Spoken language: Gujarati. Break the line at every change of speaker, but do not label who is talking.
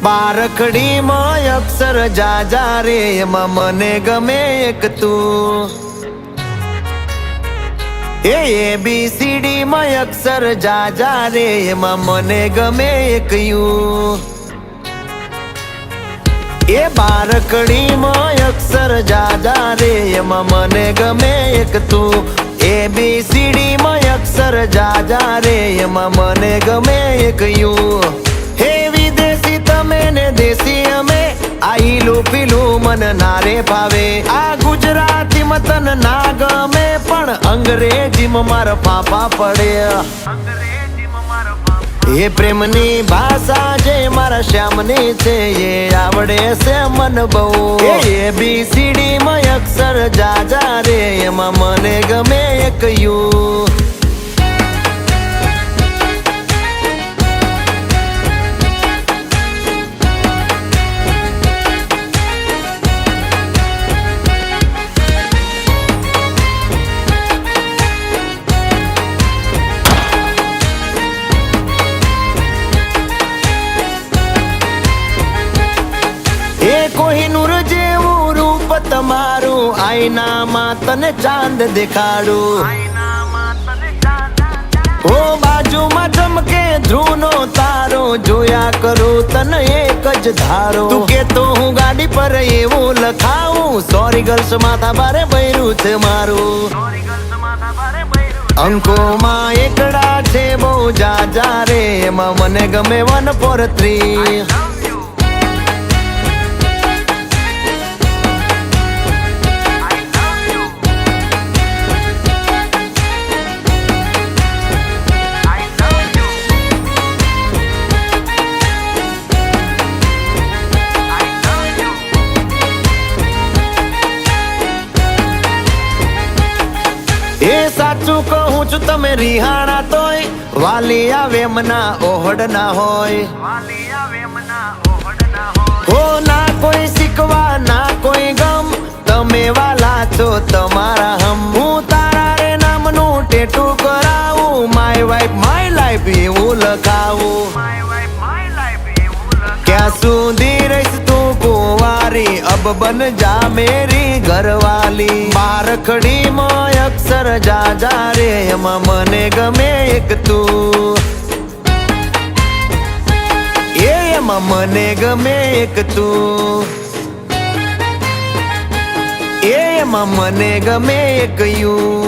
બારખડીમાં અક્ષર જાજા રે એમાં મને ગમે એક તું ABCD માં અક્ષર જાજા રે એમાં મને ગમે એક યુ બારખડીમાં અક્ષર જાજા રે એમાં મને ગમે એક તું ABCD માં અક્ષર જાજા રે એમાં મને ગમે એક યુ વિદેશી તમે ને દેશી અમે આઈલું પીલું મન નારે ભાવે આ ગુજરાતી મતન ના ગમે પણ અંગ્રેજીમાં મારા પાપા પડે એ પ્રેમની ભાષા જે મારા શ્યામની છે એ આવડે છે મન બહુ ABCD માં અક્ષર જાજા રે એમાં મને ગમે એક યુ કોહિનૂર જેવું રૂપ તમારું આઈનામાં તને ચાંદ દેખાડું ઓ બાજુમાં ચમકે ધ્રુવનો તારો જોયા કરું તને એક જ ધારો તું કે તો હું ગાડી પર એવું લખાવું સોરી ગર્લ્સ માથા બારે બૈરું છે મારું અંકોમાં એકડા છે બહુ જાજા રે એમાં મને ગમે 143 સાચું કહું છું તમે રિહાણા તોય વાલી આવે મના ઓહડ ના હોય હો ના કોઈ શીખવા ના કોઈ ગમ તમે વાલા છો તમારા હમ હું તારા રે નામનું ટેટુ કરાવું માય વાઇફ માય લાઈફ એવું લખાવું ક્યાં સુધી રહીશ તું કુંવારી અબ બન જા મેરી ઘરવાલી બારખડીમાં અક્ષર જાજા રે એમાં મને ગમે એક તું એમાં મને ગમે એક તું એમાં મને ગમે એક યુ